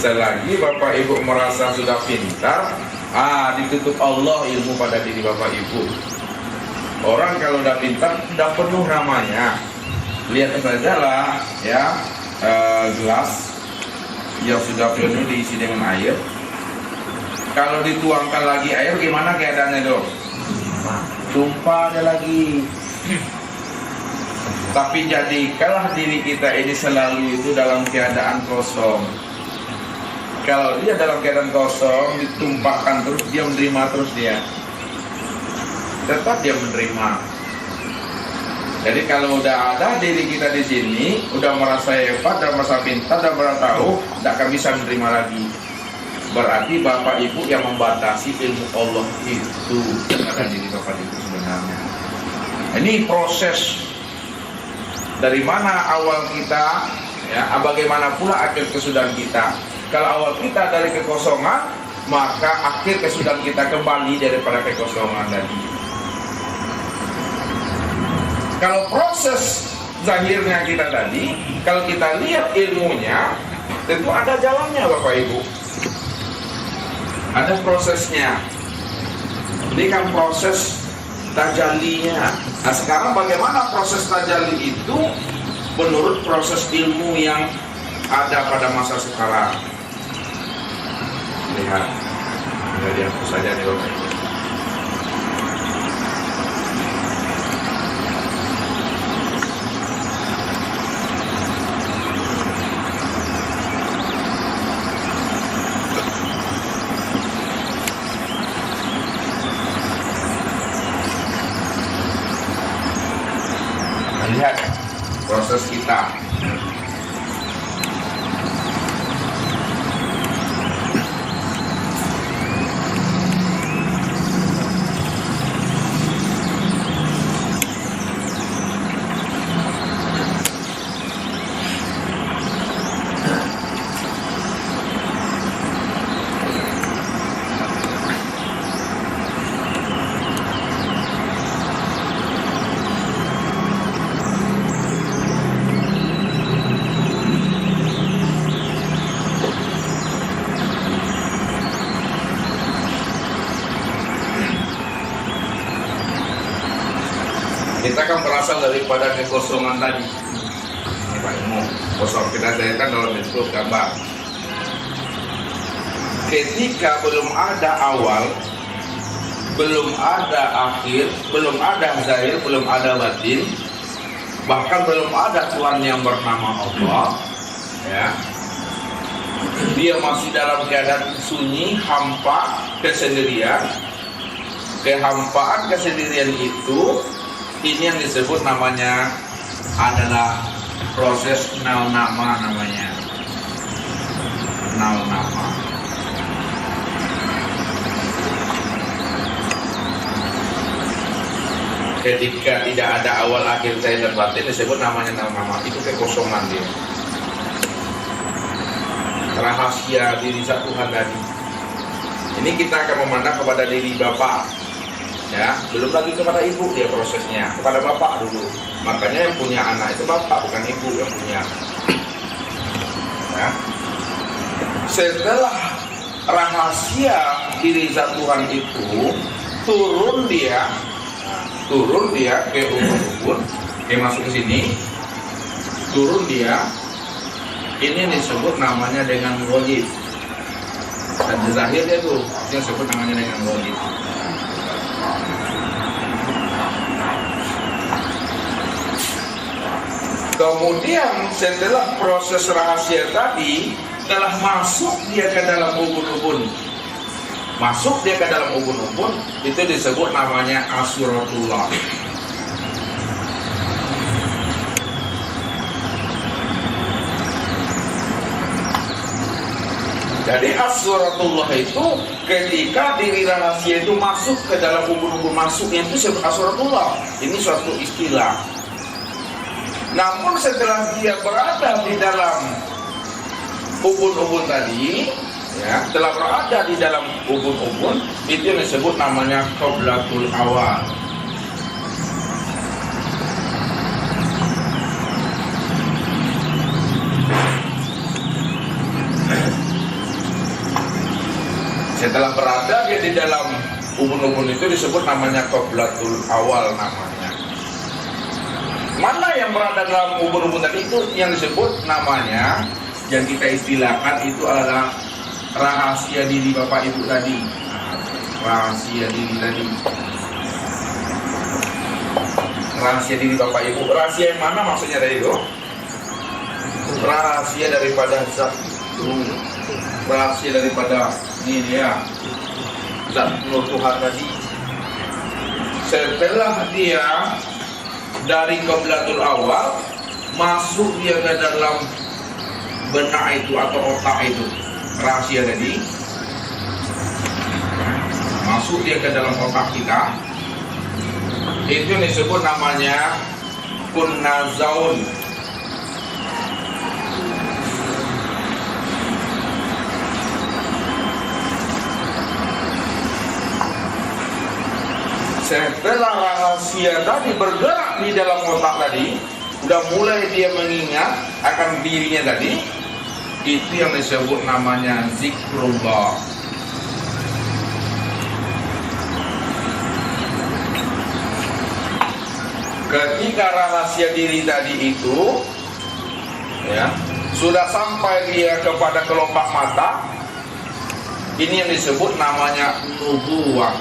Selagi Bapak Ibu merasa sudah pintar, ditutup Allah ilmu pada diri Bapak Ibu. Orang kalau udah pintar, udah penuh namanya. Lihat saja lah ya, gelas yang sudah penuh diisi dengan air. Kalau dituangkan lagi air, gimana keadaannya dong? Tumpah ada lagi. Tapi jadikanlah diri kita ini selalu itu dalam keadaan kosong. Kalau dia dalam keadaan kosong, ditumpahkan terus, dia menerima terus dia. Tetap dia menerima. Jadi kalau udah ada diri kita di sini, udah merasa hebat, udah merasa pintar, udah merasa tahu, tidak akan bisa menerima lagi. Berarti Bapak Ibu yang membatasi ilmu Allah itu pada diri Bapak Ibu sebenarnya. Ini proses dari mana awal kita, ya, bagaimana pula akhir kesudahan kita. Kalau awal kita dari kekosongan, maka akhir kesudahan kita kembali daripada kekosongan tadi. Kalau proses zahirnya kita tadi, kalau kita lihat ilmunya, tentu ada jalannya Bapak Ibu. Ada prosesnya. Ini kan proses tajallinya. Nah sekarang bagaimana proses tajalli itu menurut proses ilmu yang ada pada masa sekarang? Lihat, nggak dihapus saja nih Bapak Ibu. Lihat proses kita. Kita kan berasal daripada kekosongan tadi. Ini Pak Ilmu, kosong kita jadikan dalam bentuk gambar. Ketika belum ada awal, belum ada akhir, belum ada zahir, belum ada batin, bahkan belum ada Tuhan yang bernama Allah, ya. Dia masih dalam keadaan sunyi, hampa, kesendirian. Kehampaan kesendirian itu, ini yang disebut namanya adalah proses nal nama namanya. Nal nama. Ketika tidak ada awal akhir zahir dan batin disebut namanya nal nama. Itu kekosongan dia. Rahasia diri zat Tuhan tadi. Ini kita akan memandang kepada diri Bapak. Ya, belum lagi kepada ibu dia prosesnya, kepada bapak dulu. Makanya yang punya anak itu bapak, bukan ibu yang punya. Ya. Setelah rahasia diri zat Tuhan itu turun dia ke ubun-ubun, dia masuk ke sini, turun dia. Ini disebut namanya dengan wajib. Dan zahir dia tuh, dia sebut namanya dengan wajib. Kemudian setelah proses rahasia tadi telah masuk dia ke dalam ubun-ubun. Masuk dia ke dalam ubun-ubun, itu disebut namanya As-Suratullah. Jadi As-Suratullah itu ketika diri rahasia itu masuk ke dalam ubun-ubun, masuknya itu disebut As-Suratullah. Ini suatu istilah. Namun setelah dia berada di dalam ubun-ubun tadi, ya, telah berada di dalam ubun-ubun, itu yang disebut namanya Qoblatul Awal. Setelah berada dia di dalam ubun-ubun itu disebut namanya qoblatul awal namanya. Mana yang berada dalam ubun-ubun tadi itu yang disebut namanya, yang kita istilahkan itu adalah rahasia diri Bapak Ibu tadi. Rahasia diri tadi. Rahasia diri Bapak Ibu. Rahasia yang mana maksudnya tadi itu? Rahasia daripada zat itu. Rahasia daripada ini dia zat nur Tuhan tadi. Setelah dia dari qoblatul awal masuk dia ke dalam benak itu atau otak itu, rahasia tadi masuk dia ke dalam otak kita, itu disebut namanya kunnazaun. Setelah rahasia tadi bergerak di dalam otak tadi, udah mulai dia mengingat akan dirinya tadi, itu yang disebut namanya zikrullah. Ketika rahasia diri tadi itu ya sudah sampai dia kepada kelopak mata, ini yang disebut namanya nubuwah.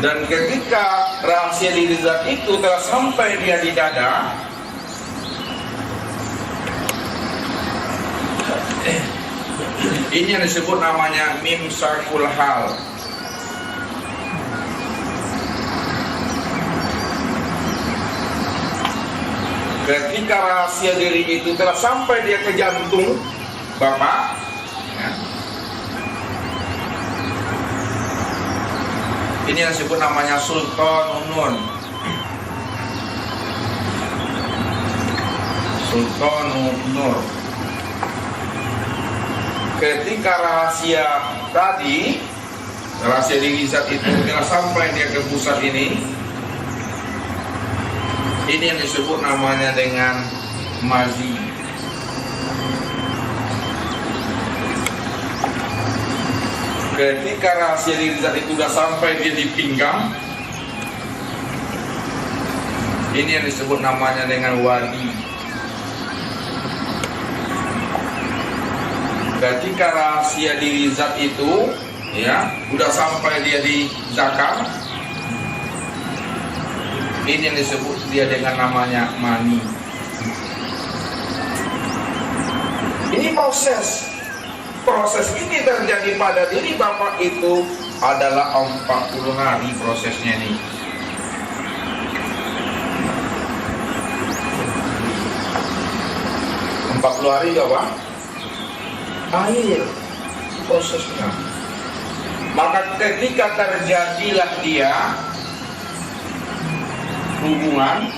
Dan ketika rahasia diri zat itu telah sampai dia di dada, ini yang disebut namanya mimsakul hal. Ketika rahasia diri itu telah sampai dia ke jantung Bapak ya, ini yang disebut namanya sultanun. Sultanun nur. Ketika rahasia tadi, rahasia diri zat itu telah sampai dia ke pusat ini yang disebut namanya dengan mazi. Ketika rahasia diri zat itu sudah sampai dia di pinggang, ini yang disebut namanya dengan wadi. Ketika rahasia diri zat itu ya udah sampai dia di zakar, ini yang disebut dia dengan namanya mani. Ini proses ini terjadi pada diri Bapak itu adalah 40 hari prosesnya ini. Hari apa? Air prosesnya. Maka ketika terjadilah dia hubungan,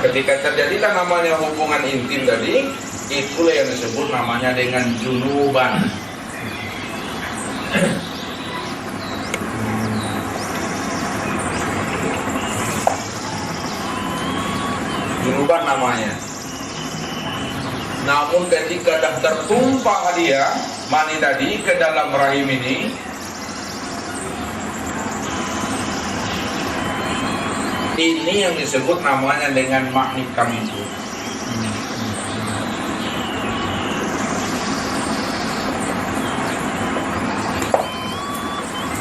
ketika terjadilah namanya hubungan intim tadi, itulah yang disebut namanya dengan junuban. Junuban namanya. Namun ketika dah tertumpah dia mani tadi ke dalam rahim ini yang disebut namanya dengan maknikam itu.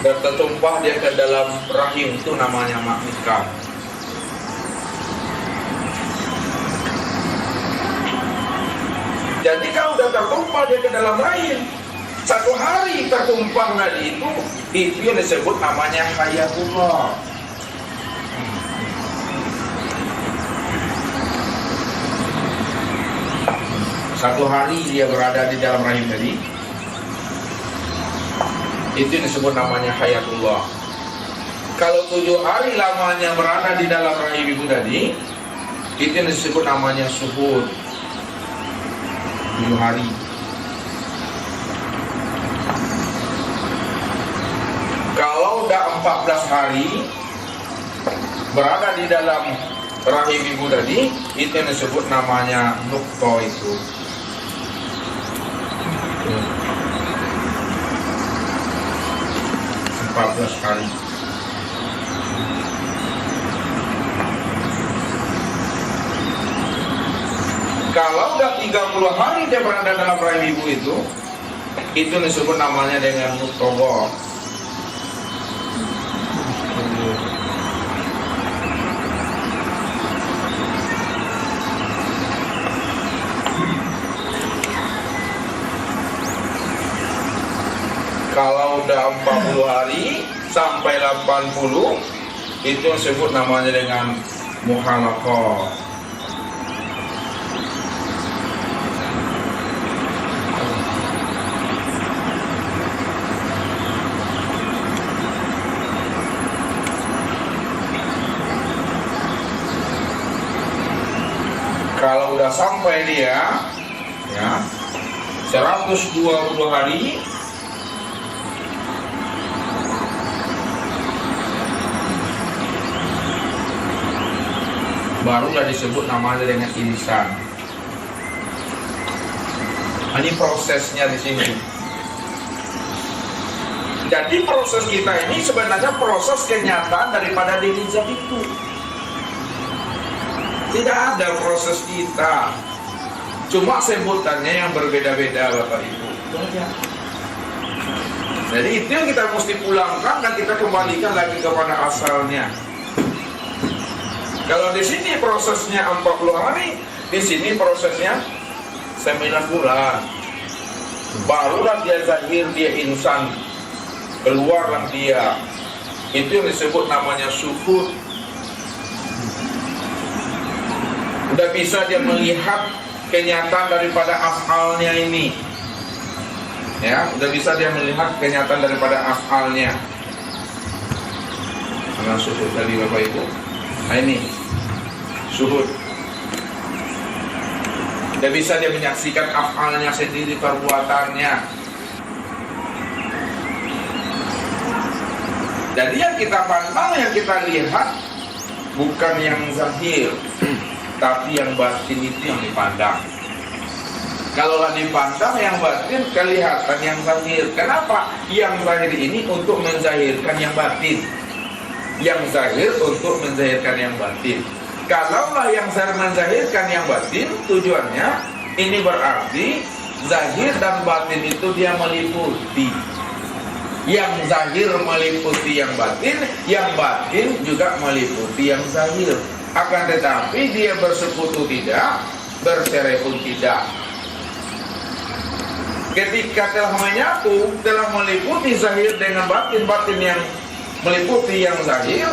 Dan tertumpah dia ke dalam rahim itu namanya maknikam. Jadi kalau udah tertumpah dia ke dalam rahim, satu hari tertumpah tadi itu yang disebut namanya hayatullah. Satu hari dia berada di dalam rahim tadi, Itu disebut namanya hayatullah. Kalau 7 hari lamanya berada di dalam rahim ibu tadi, itu disebut namanya suhud. 7 hari. Kalau udah 14 hari berada di dalam rahim ibu tadi, itu yang disebut namanya nukto itu. Hmm. 14 hari. Kalau udah 30 hari dia berada dalam rahim ibu itu disebut namanya dengan mutawah. Kalau udah 40 hari sampai 80 itu disebut namanya dengan muhalaqah. Kalau udah sampai dia ya 120 hari barulah disebut namanya dengan insan. Ini prosesnya di sini. Jadi proses kita ini sebenarnya proses kenyataan daripada diri zat itu. Tidak ada proses kita, cuma sebutannya yang berbeda-beda Bapak Ibu. Jadi itu yang kita mesti pulangkan dan kita kembalikan lagi kepada asalnya. Kalau di sini prosesnya 40 hari, di sini prosesnya 9 bulan. Barulah dia zahir, dia insan, keluarlah dia. Itu yang disebut namanya suhud. Udah bisa dia melihat kenyataan daripada afalnya ini. Ya, udah bisa dia melihat kenyataan daripada afalnya. Karena suhud tadi Bapak Ibu. Nah ini suhud. Udah bisa dia menyaksikan afalnya sendiri, perbuatannya. Jadi yang kita pandang, yang kita lihat bukan yang zahir, tapi yang batin itu yang dipandang. Kalau dipandang yang batin, kelihatan yang zahir. Kenapa? Yang zahir ini untuk menzahirkan yang batin. Yang zahir untuk menzahirkan yang batin. Kalaulah yang zahir menzahirkan yang batin, tujuannya ini berarti zahir dan batin itu dia meliputi. Yang zahir meliputi yang batin juga meliputi yang zahir. Akan tetapi dia bersekutu tidak, bercerai pun tidak. Ketika telah menyatu, telah meliputi zahir dengan batin, batin yang meliputi yang zahir,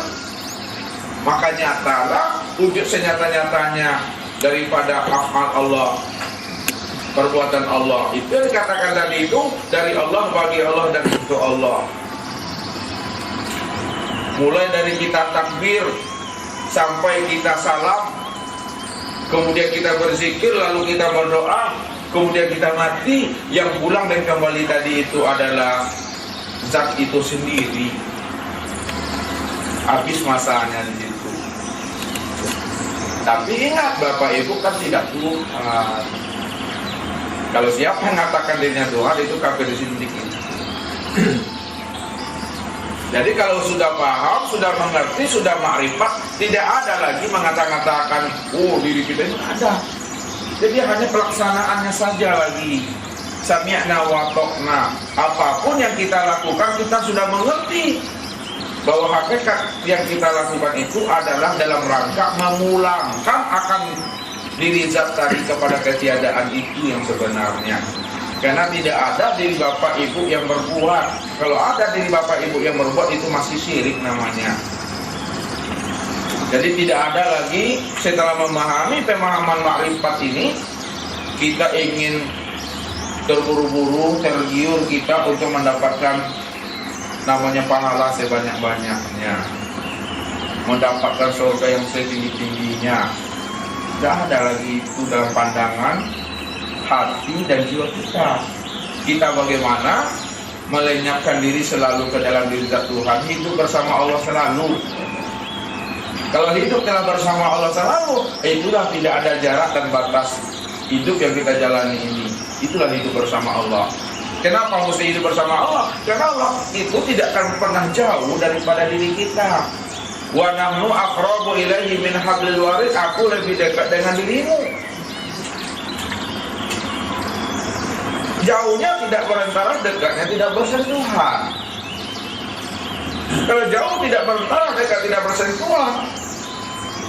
maka nyatalah wujud senyata-nyatanya daripada afal Allah, perbuatan Allah. Itu yang dikatakan tadi itu dari Allah, bagi Allah, dan untuk Allah. Mulai dari kita takbir sampai kita salam, kemudian kita berzikir, lalu kita berdoa, kemudian kita mati, yang pulang dan kembali tadi itu adalah zat itu sendiri. Habis masanya di situ. Tapi ingat Bapak Ibu kan tidak Tuhan. Kalau siapa yang mengatakan dirinya Tuhan itu kafir di sini dikit. Jadi kalau sudah paham, sudah mengerti, sudah makrifat, tidak ada lagi mengatakan oh diri kita ini ada. Jadi hanya pelaksanaannya saja lagi. Sami'na wa ta'na. Apapun yang kita lakukan, kita sudah mengerti bahwa hakikat yang kita lakukan itu adalah dalam rangka memulangkan akan diri zat tadi kepada ketiadaan itu yang sebenarnya. Karena tidak ada diri Bapak Ibu yang berbuat. Kalau ada diri Bapak Ibu yang berbuat, itu masih syirik namanya. Jadi tidak ada lagi, setelah memahami pemahaman makrifat ini, kita ingin terburu-buru, tergiur kita untuk mendapatkan namanya pahala sebanyak-banyaknya, mendapatkan surga yang setinggi-tingginya. Tidak ada lagi itu dalam pandangan hati dan jiwa kita. Kita bagaimana melenyapkan diri selalu ke dalam diri Tuhan, hidup bersama Allah selalu. Kalau hidup dalam bersama Allah selalu, itulah tidak ada jarak dan batas hidup yang kita jalani ini. Itulah hidup bersama Allah. Kenapa mesti hidup bersama Allah? Karena Allah itu tidak akan pernah jauh daripada diri kita. Wa nahnu aqrabu ilaihi min hablil warid. Aku lebih dekat dengan dirimu. Jauhnya tidak berantara, dekatnya tidak bersentuhan. Kalau jauh tidak berantara, dekat tidak bersentuhan,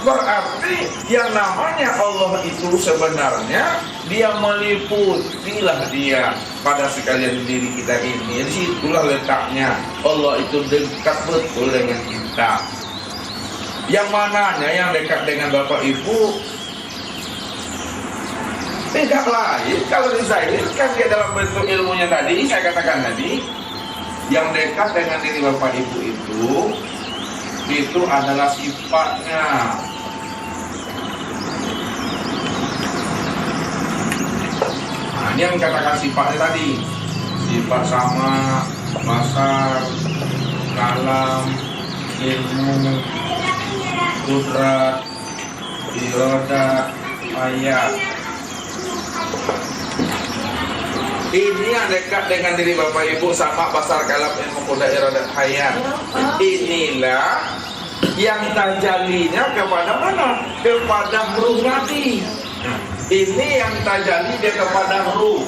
berarti yang namanya Allah itu sebenarnya dia meliputilah dia pada sekalian diri kita ini. Disitulah letaknya Allah itu dekat betul dengan kita. Yang mananya yang dekat dengan Bapak Ibu tidak lain. Kalau dizahirkan dia dalam bentuk ilmunya tadi, saya katakan tadi, yang dekat dengan diri Bapak Ibu itu adalah sifatnya. Nah, ini yang katakan sifatnya tadi, sifat sama, basar, kalam, ilmu, kudrat, iroda, ayat. Ini yang dekat dengan diri Bapak Ibu sama basar, kalam, ilmu, kudrat, iroda, hayat. Inilah yang tajalinya kepada mana? Kepada ruh Nabi. Ini yang tajali dia kepada ruh.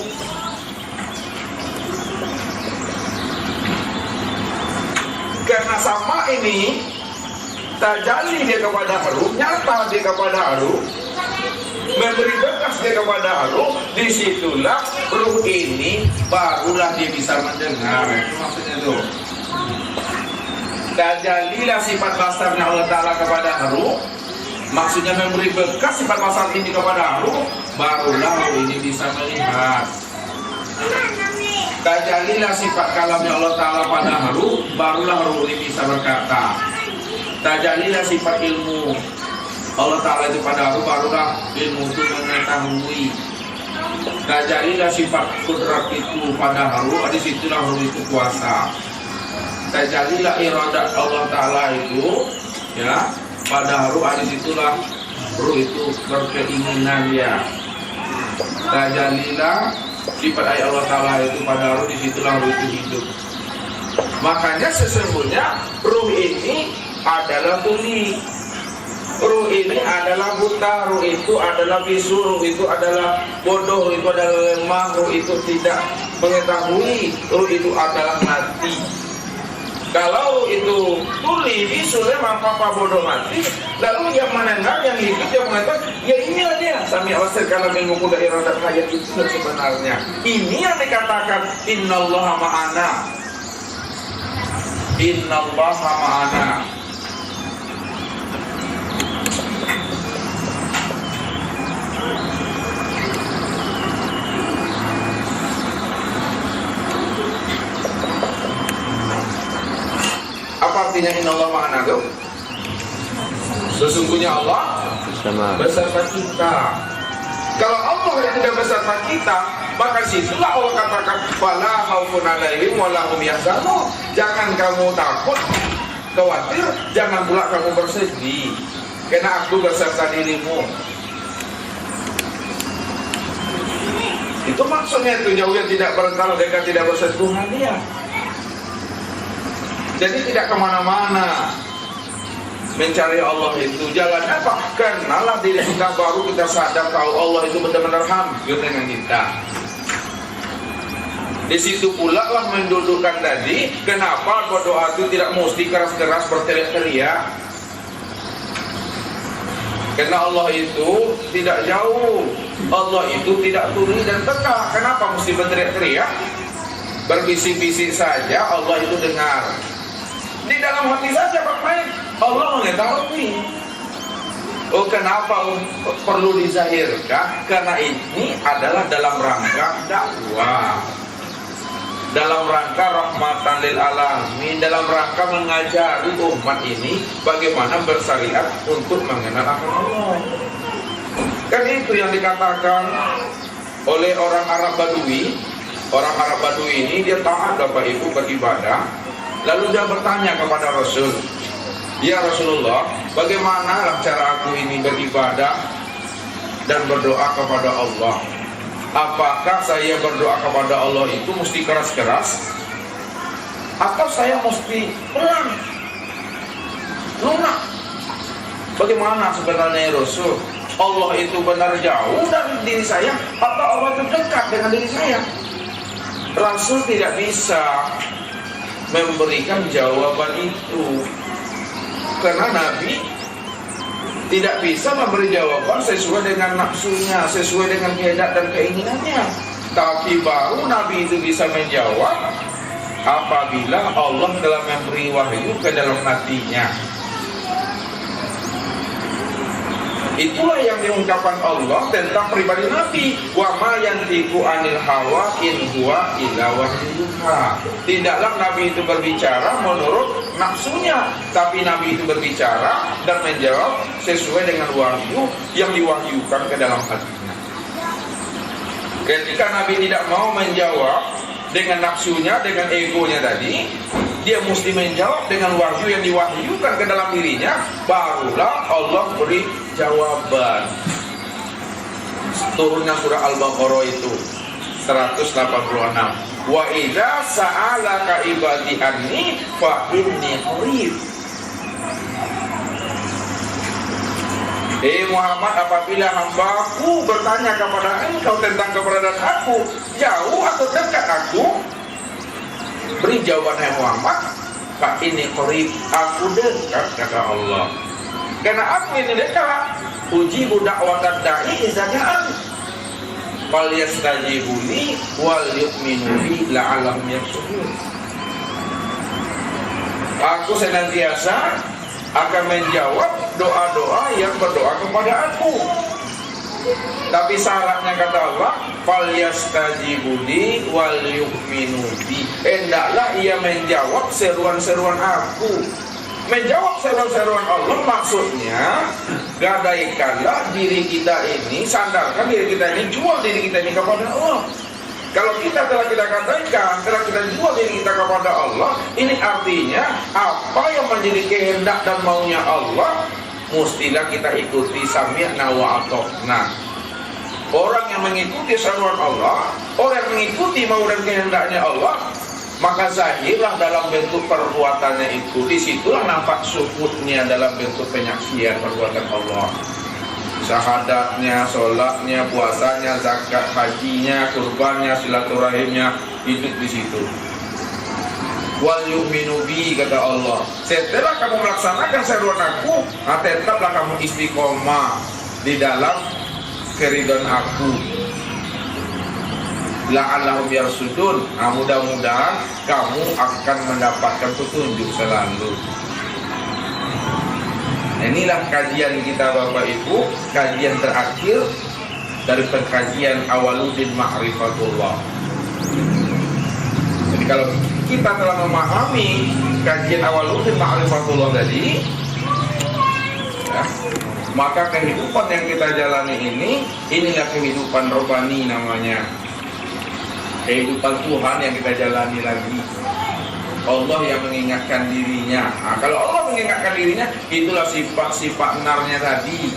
Karena sama ini tajali dia kepada ruh, nyata dia kepada ruh, memberi bekas dia kepada ruh. Disitulah ruh ini barulah dia bisa mendengar. Itu maksudnya tuh. Tajalilah sifat basarnya Allah Ta'ala kepada ruh, maksudnya memberi bekas sifat basar ini kepada ruh, barulah ruh ini bisa melihat. Tajalilah sifat kalamnya Allah Ta'ala pada ruh, barulah ruh ini bisa berkata. Tajalilah sifat ilmu Allah Ta'ala itu pada ruh, barulah ilmu itu mengetahui. Tajalilah sifat kudrat itu pada ruh, disitulah ruh itu kuasa. Tajalilah iradat Allah Ta'ala itu ya pada ruh, disitulah ruh itu berkeinginan ya. Tajalilah sifat ayat Allah Ta'ala itu pada ruh, disitulah ruh itu hidup. Makanya sesungguhnya ruh ini adalah tuli, ruh ini adalah buta, ruh itu adalah bisu, ruh itu adalah bodoh, ruh itu adalah lemah, ruh itu tidak mengetahui, ruh itu adalah mati. Kalau itu tuli, bisu, lemah, papa, bodoh, mati, lalu yang mendengar, yang hidup, yang mengetahui, ya inilah dia. Sami awasir kalam ilmu kuda iradat hayat itu sebenarnya. Ini yang dikatakan innallaha ma'ana. Innallaha ma'ana. Apa artinya innallaha ma'ana tuh? Sesungguhnya Allah beserta kita. Kalau Allah yang tidak beserta kita, maka situlah Allah katakan fala khaufun 'alaihim wa la hum yahzanun. Jangan kamu takut, khawatir, jangan pula kamu bersedih, karena aku beserta dirimu. Itu maksudnya itu jauh yang tidak berantara, dekat tidak bersentuhan dia. Jadi tidak kemana-mana mencari Allah itu. Jalan apa? Kenalah diri kita, baru kita sadar kalau Allah itu benar-benar hampir dengan kita. Di situ pula lah mendudukkan tadi, kenapa berdoa itu tidak mesti keras-keras berteriak-teriak. Karena Allah itu tidak jauh, Allah itu tidak tuli dan tegak. Kenapa mesti berteriak-teriak? Berbisik-bisik saja Allah itu dengar. Di dalam hati saja Pak Main, Allah mengetahui. Oh, kenapa perlu dizahirkan? Karena ini adalah dalam rangka dakwah. dalam rangka rahmatan lil alamin, dalam rangka mengajari umat ini bagaimana bersyariat untuk mengenal akan Allah. Kan itu yang dikatakan oleh orang Arab Badui. Orang Arab Badui ini dia taat Bapak Ibu beribadah. Lalu dia bertanya kepada Rasul, "Ya Rasulullah, bagaimana cara aku ini beribadah dan berdoa kepada Allah? Apakah saya berdoa kepada Allah itu mesti keras-keras? Atau saya mesti pelan, lunak? Bagaimana sebenarnya ya Rasul? Allah itu benar jauh dari diri saya atau Allah itu dekat dengan diri saya?" Rasul tidak bisa memberikan jawaban itu, karena Nabi tidak bisa memberi jawaban sesuai dengan nafsunya, sesuai dengan kehendak dan keinginannya. Tapi baru Nabi itu bisa menjawab apabila Allah telah memberi wahyu ke dalam hatinya. Itulah yang diungkapkan Allah tentang pribadi Nabi. Wa ma yantiqu anil hawa in huwa illa wahyuha. Tidaklah Nabi itu berbicara menurut nafsunya, tapi Nabi itu berbicara dan menjawab sesuai dengan wahyu yang diwahyukan ke dalam hatinya. Ketika Nabi tidak mau menjawab dengan nafsunya, dengan egonya tadi, dia mesti menjawab dengan wahyu yang diwahyukan ke dalam dirinya, barulah Allah beri jawaban. Turunnya surah Al-Baqarah itu 186. Wa idza sa'alaka ibadi anni fa inni qarib. Muhammad, apabila hambaku bertanya kepada engkau tentang keberadaan aku, jauh atau dekat aku, beri jawaban Muhammad, fa inni qarib, aku dekat, kata Allah. Karena aku ini dekat, ujibu da'watad da'i idza da'an. Fal yastajibuni wal yu'minu bi la'allahum yarshudun. Aku senantiasa akan menjawab doa-doa yang berdoa kepada aku. Tapi syaratnya kata Allah, fal yastajibuni wal yu'minu bi. Hendaklah ia menjawab seruan-seruan aku. Menjawab seruan-seruan Allah maksudnya gadaikanlah diri kita ini, sandarkan diri kita ini, jual diri kita ini kepada Allah. Kalau kita telah kita katakan, telah kita jual diri kita kepada Allah, ini artinya apa yang menjadi kehendak dan maunya Allah mustilah kita ikuti, sami'na wa ata'na. Orang yang mengikuti seruan Allah, orang yang mengikuti mau dan kehendaknya Allah, maka zahirlah dalam bentuk perbuatannya itu. Disitulah nampak syukurnya dalam bentuk penyaksian perbuatan Allah. Syahadatnya, sholatnya, puasanya, zakat, hajinya, kurbannya, silaturahimnya, hidup di situ. Wal yu'minu bi, kata Allah. Setelah kamu melaksanakan seruan aku, tetaplah kamu istiqomah di dalam keridhaan aku. La'allahum yarsudun. Mudah-mudahan kamu akan mendapatkan petunjuk selalu. Inilah kajian kita Bapak Ibu, kajian terakhir dari pengkajian Awaluddin Ma'rifatullah. Jadi kalau kita telah memahami kajian Awaluddin Ma'rifatullah tadi, ya, maka kehidupan yang kita jalani ini, inilah kehidupan rohani namanya. Kehidupan Tuhan yang kita jalani lagi. Allah yang mengingatkan dirinya. Kalau Allah mengingatkan dirinya, itulah sifat-sifat narnya tadi.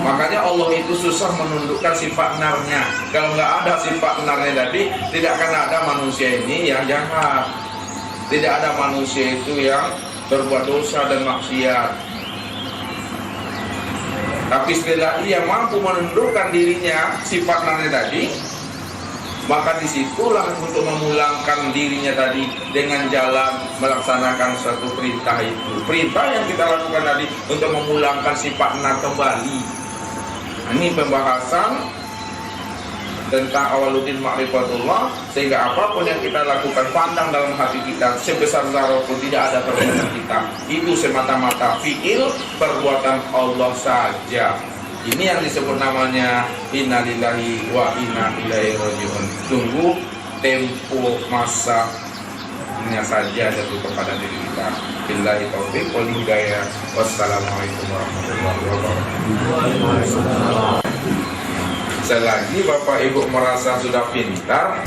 Makanya Allah itu susah menundukkan sifat narnya. Kalau nggak ada sifat narnya tadi, tidak akan ada manusia ini yang jahat. Tidak ada manusia itu yang berbuat dosa dan maksiat. Tapi setelah ia mampu menundukkan dirinya, sifat narnya tadi, maka disitulah untuk memulangkan dirinya tadi dengan jalan melaksanakan suatu perintah itu. Perintah yang kita lakukan tadi untuk memulangkan sifat nar kembali. Ini pembahasan tentang Awaluddin Ma'rifatullah, sehingga apapun yang kita lakukan pandang dalam hati kita, sebesar zarah pun tidak ada perbuatan kita. Itu semata-mata fi'il, perbuatan Allah saja. Ini yang disebut namanya innalillahi wa inna ilaihi raji'un. Tunggu tempo masanya saja jatuh kepada diri kita. Billahi taufiq wal hidayah. Wassalamualaikum warahmatullahi wabarakatuh. Selagi Bapak Ibu merasa sudah pintar,